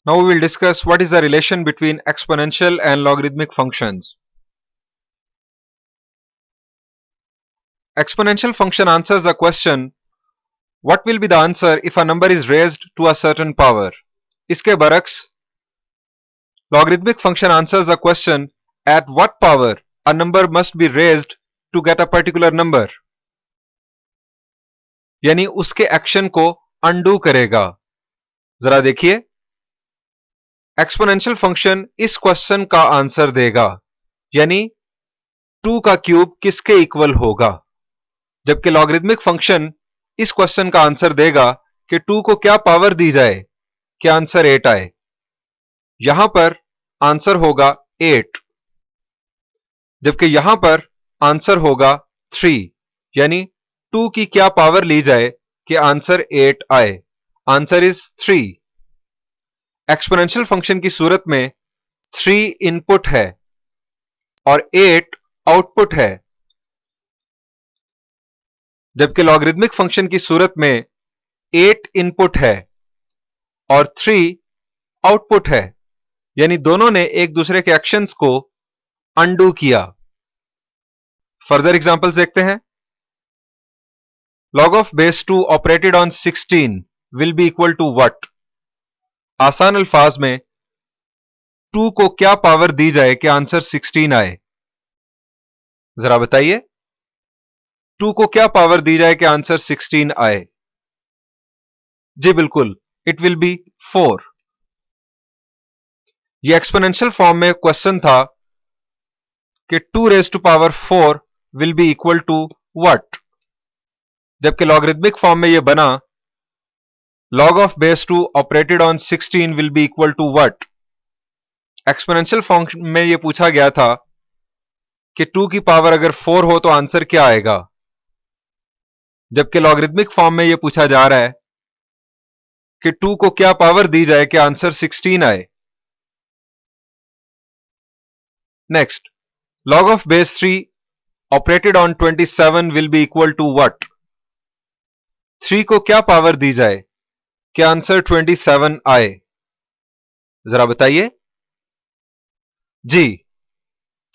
Now we will discuss what is the relation between exponential and logarithmic functions. Exponential function answers the question, what will be the answer if a number is raised to a certain power? इसके बरक्स logarithmic function answers the question, at what power a number must be raised to get a particular number. यानी उसके action को undo करेगा. जरा देखिए, exponential function इस question का answer देगा, यानी 2 का क्यूब किसके इक्वल होगा, जबकि लॉगरिथमिक फंक्शन इस क्वेश्चन का आंसर देगा कि 2 को क्या पावर दी जाए कि आंसर 8 आए. यहां पर आंसर होगा 8, जबकि यहां पर आंसर होगा 3, यानी 2 की क्या पावर ली जाए कि आंसर 8 आए. Answer is 3. एक्सपोनेंशियल फंक्शन की सूरत में 3 इनपुट है और 8 आउटपुट है, जबकि लॉगरिथमिक फंक्शन की सूरत में 8 इनपुट है और 3 आउटपुट है, यानी दोनों ने एक दूसरे के एक्शंस को अनडू किया. फर्दर एग्जांपल्स देखते हैं. log of base 2 operated on 16 will be equal to what. आसान अल्फाज में 2 को क्या पावर दी जाए कि आंसर 16 आए. जरा बताइए, 2 को क्या पावर दी जाए कि आंसर 16 आए. जी बिल्कुल, इट विल बी 4. ये एक्सपोनेंशियल फॉर्म में क्वेश्चन था कि 2 raise to power 4 will be equal to what, जबकि लॉगरिथमिक फॉर्म में यह बना log of base 2 operated on 16 will be equal to what. Exponential form में यह पूछा गया था कि 2 की पावर अगर 4 हो तो आंसर क्या आएगा, जबकि लॉगरिथमिक फॉर्म में यह पूछा जा रहा है कि 2 को क्या पावर दी जाए कि आंसर 16 आए. Next, log of base 3 operated on 27 will be equal to what. 3 को क्या पावर दी जाए कि आंसर 27 आए. जरा बताइए. जी,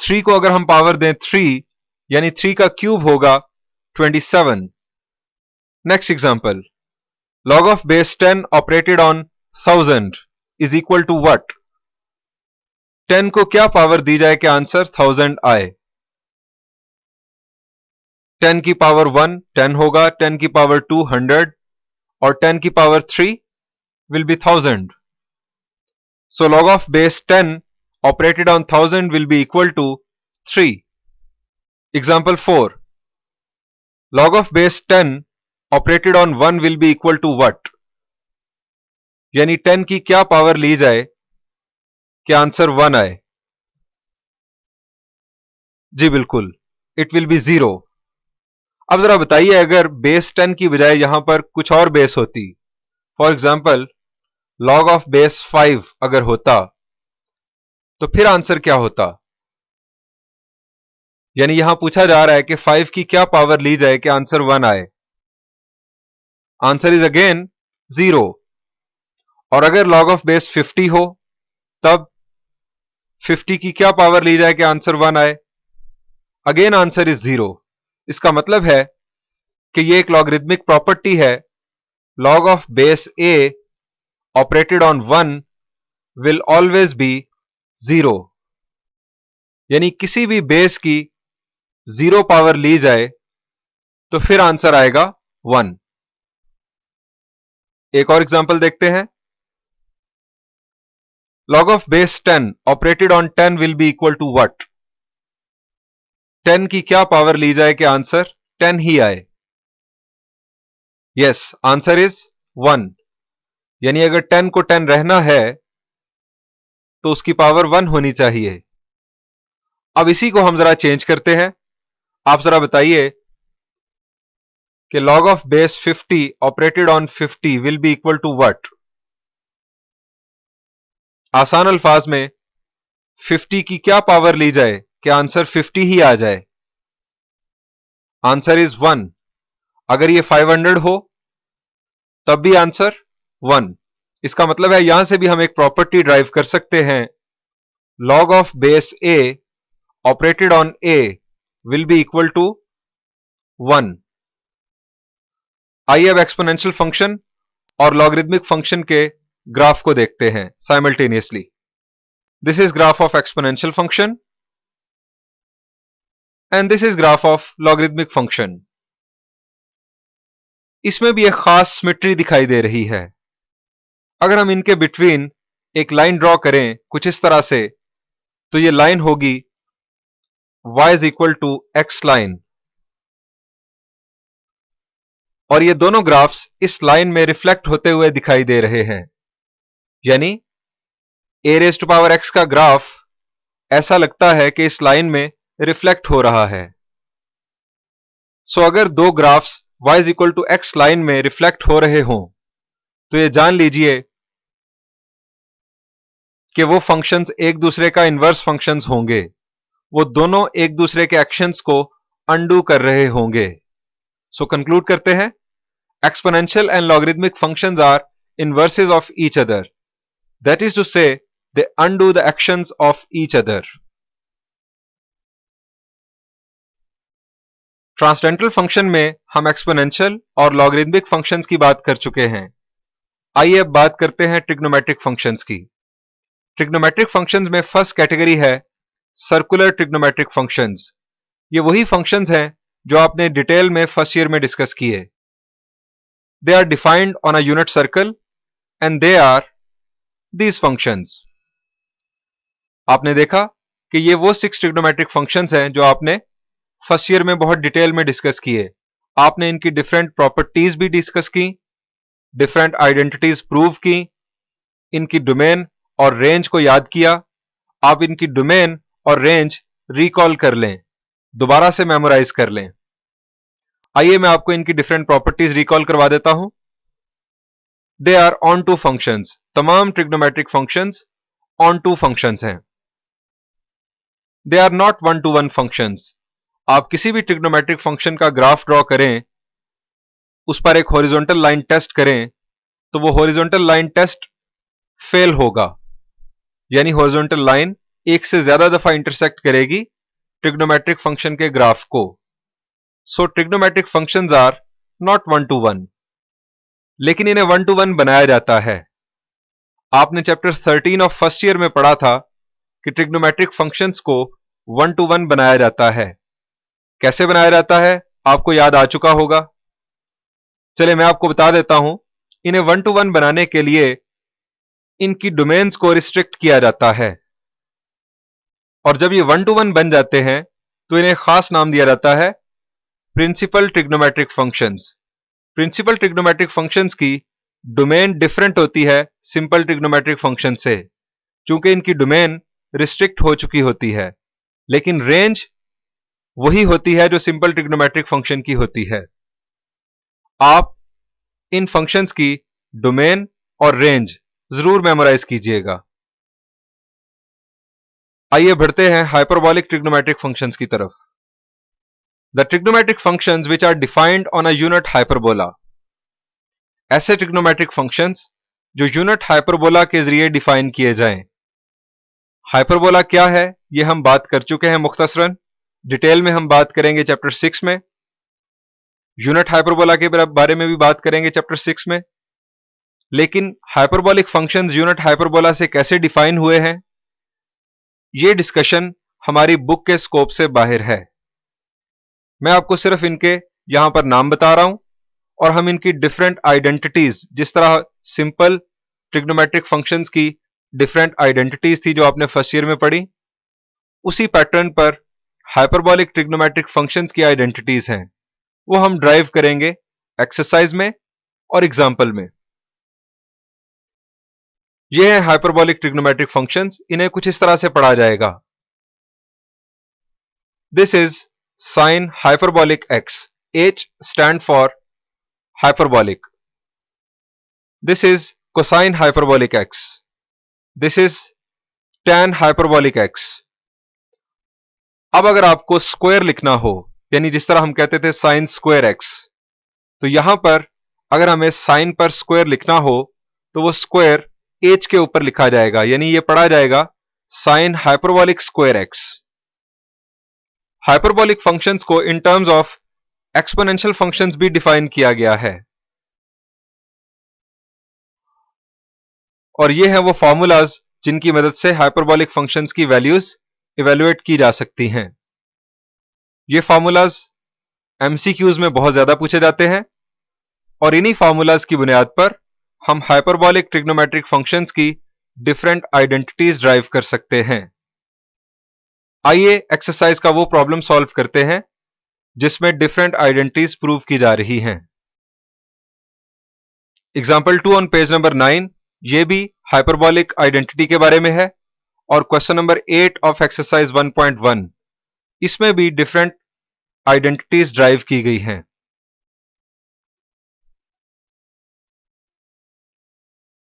3 को अगर हम पावर दें 3, यानी 3 का क्यूब होगा 27. Next example, log of base 10 operated on 1000 is equal to what. 10 को क्या पावर दी जाए कि आंसर 1000 आए. 10 की पावर 1 10 होगा, 10 की पावर 2 100 और 10 की power 3 will be 1000. So log of base 10 operated on 1000 will be equal to 3. Example 4. Log of base 10 operated on 1 will be equal to what? यानी 10 की क्या पावर ली जाए कि आंसर 1 आए. जी बिल्कुल, इट विल बी 0. अब जरा बताइए, अगर बेस 10 की बजाय यहां पर कुछ और बेस होती, for example log of base 5 अगर होता, तो फिर आंसर क्या होता. यानी यहां पूछा जा रहा है कि 5 की क्या पावर ली जाए कि आंसर 1 आए. Answer is again 0. और अगर log of base 50 हो, तब 50 की क्या पावर ली जाए कि आंसर 1 आए. Again answer is 0. इसका मतलब है कि यह एक लॉगरिथमिक प्रॉपर्टी है, log of base a operated on 1 will always be 0. यानी किसी भी बेस की 0 पावर ली जाए तो फिर आंसर आएगा 1. एक और एग्जांपल देखते हैं. log of base 10 operated on 10 will be equal to what. 10 की क्या पावर ली जाए कि आंसर 10 ही आए. Yes, answer is 1. यानी अगर 10 को 10 रहना है तो उसकी पावर 1 होनी चाहिए. अब इसी को हम जरा चेंज करते हैं. आप जरा बताइए कि log of base 50 operated on 50 will be equal to what. आसान अल्फाज में 50 की क्या पावर ली जाए कि आंसर 50 ही आ जाए. Answer is 1. अगर ये 500 हो तब भी आंसर 1. इसका मतलब है यहां से भी हम एक प्रॉपर्टी ड्राइव कर सकते हैं, log of base a operated on a will be equal to 1। आइए अब एक्सपोनेंशियल फंक्शन और लॉगरिदमिक फंक्शन के ग्राफ को देखते हैं simultaneously. This is graph of exponential function and this is graph of logarithmic function. इसमें भी एक खास सिमेट्री दिखाई दे रही है। अगर हम इनके बिटवीन एक लाइन ड्रॉ करें कुछ इस तरह से, तो ये लाइन होगी y is equal to X line, और ये दोनों ग्राफ्स इस लाइन में रिफ्लेक्ट होते हुए दिखाई दे रहे हैं। यानी a raise to power x का ग्राफ ऐसा लगता है कि इस लाइन में रिफ्लेक्ट हो रहा है। सो अगर दो graphs y is equal to X line में रिफ्लेक्ट हो रहे हों, तो ये जान लीजिए कि वो फंक्शंस एक दूसरे का इनवर्स फंक्शंस होंगे, वो दोनों एक दूसरे के एक्शंस को अनडू कर रहे होंगे। सो कंक्लूड करते हैं, exponential and logarithmic functions are inverses of each other. That is to say, they undo the actions of each other. Transcendental function में हम एक्सपोनेंशियल और लॉगरिदमिक फंक्शंस की बात कर चुके हैं। आइए अब बात करते हैं ट्रिग्नोमेट्रिक फंक्शंस की। ट्रिग्नोमेट्रिक फंक्शंस में फर्स्ट कैटेगरी है सर्कुलर ट्रिग्नोमेट्रिक फंक्शंस। ये वही फंक्शंस हैं जो आपने डिटेल में फर्स्ट ईयर में डिस्कस किए। They are defined on a unit circle and they are these functions. आपने देखा कि ये वो 6 ट्रिग्नोमेट्रिक फंक्शंस हैं जो आपने फर्स्ट ईयर में बहुत डिटेल में डिस्कस किए। आपने इनकी डिफरेंट प्रॉपर्टीज भी डिस्कस की, डिफरेंट आइडेंटिटीज प्रूव की, इनकी डोमेन और रेंज को याद किया। आप इनकी डोमेन और रेंज रिकॉल कर लें, दोबारा से मेमोराइज कर लें। आइए मैं आपको इनकी डिफरेंट प्रॉपर्टीज रिकॉल करवा देता हूं। They are onto functions, तमाम trigonometric functions onto functions हैं। They are not one to one functions. आप किसी भी ट्रिग्नोमेट्रिक फंक्शन का ग्राफ ड्रॉ करें, उस पर एक हॉरिजॉन्टल लाइन टेस्ट करें, तो वो हॉरिजॉन्टल लाइन टेस्ट फेल होगा। यानी हॉरिजॉन्टल लाइन एक से ज्यादा दफा इंटरसेक्ट करेगी ट्रिग्नोमेट्रिक फंक्शन के ग्राफ को। So trigonometric functions are not one to one, लेकिन इन्हें वन टू वन बनाया जाता है। आपने चैप्टर 13 ऑफ फर्स्ट ईयर में पढ़ा था कि ट्रिग्नोमेट्रिक फंक्शंस को वन टू वन बनाया जाता है। कैसे बनाया जाता है आपको याद आ चुका होगा। चलिए मैं आपको बता देता हूं। इन्हें वन टू वन बनाने के लिए इनकी डोमेन्स को रिस्ट्रिक्ट किया जाता है, और जब ये वन टू वन बन जाते हैं तो इन्हें खास नाम दिया जाता है principal trigonometric functions. Principal trigonometric functions की डोमेन डिफरेंट होती है सिंपल ट्रिग्नोमेट्रिक फंक्शन से, चूंकि इनकी डोमेन रिस्ट्रिक्ट हो चुकी होती है, लेकिन रेंज वही होती है जो सिंपल ट्रिग्नोमेट्रिक फंक्शन की होती है। आप इन फंक्शंस की डोमेन और रेंज जरूर मेमोराइज कीजिएगा। आइए बढ़ते हैं हाइपरबॉलिक ट्रिग्नोमेट्रिक फंक्शंस की तरफ। The trigonometric functions which are defined on a unit hyperbola. ऐसे ट्रिग्नोमेट्रिक फंक्शंस जो यूनिट हाइपरबोला के जरिए डिफाइन किए जाएं। हाइपरबोला क्या है ये हम बात कर चुके हैं मुख्तसरन, डिटेल में हम बात करेंगे चैप्टर 6 में। यूनिट हाइपरबोला के बारे में भी बात करेंगे चैप्टर 6 में। लेकिन हाइपरबोलिक फंक्शंस यूनिट हाइपरबोला से कैसे डिफाइन हुए हैं, ये डिस्कशन हमारी बुक के स्कोप से बाहर है। मैं आपको सिर्फ इनके यहां पर नाम बता रहा हूं, और हम इनकी डिफरेंट आइडेंटिटीज, जिस तरह सिंपल ट्रिग्नोमेट्रिक फंक्शंस की डिफरेंट आइडेंटिटीज थी जो आपने फर्स्ट ईयर में पढ़ी, उसी पैटर्न पर हाइपरबॉलिक ट्रिग्नोमेट्रिक फंक्शंस की आइडेंटिटीज हैं, वो हम ड्राइव करेंगे एक्सरसाइज में और एग्जाम्पल में। ये हैं हाइपरबॉलिक ट्रिग्नोमेट्रिक फंक्शंस। इन्हें कुछ इस तरह से पढ़ा जाएगा। This is sin hyperbolic x. H stand for hyperbolic. This is cosine hyperbolic x. This is tan hyperbolic x. अब अगर आपको स्क्वायर लिखना हो, यानी जिस तरह हम कहते थे साइन स्क्वायर x, तो यहां पर अगर हमें साइन पर स्क्वायर लिखना हो तो वो स्क्वायर एच के ऊपर लिखा जाएगा, यानी ये पढ़ा जाएगा sine hyperbolic square x. Hyperbolic functions को in terms of exponential functions भी डिफाइन किया गया है, और ये हैं वो फॉर्मूलाज जिनकी मदद से हाइपरबॉलिक फंक्शंस की वैल्यूज इवेल्युएट की जा सकती हैं। ये फॉर्मूलाज एमसीक्यूज में बहुत ज्यादा पूछे जाते हैं, और इन्हीं फॉर्मूलाज की बुनियाद पर हम हाइपरबॉलिक ट्रिग्नोमेट्रिक फंक्शंस की डिफरेंट आइडेंटिटीज ड्राइव कर सकते हैं। आइए एक्सरसाइज का वो प्रॉब्लम सॉल्व करते हैं जिसमें डिफरेंट आइडेंटिटीज प्रूव की जा रही हैं। एग्जाम्पल 2 ऑन पेज नंबर 9, ये भी हाइपरबॉलिक आइडेंटिटी के बारे में है, और क्वेश्चन नंबर 8 ऑफ एक्सरसाइज 1.1, इसमें भी डिफरेंट आइडेंटिटीज ड्राइव की गई हैं।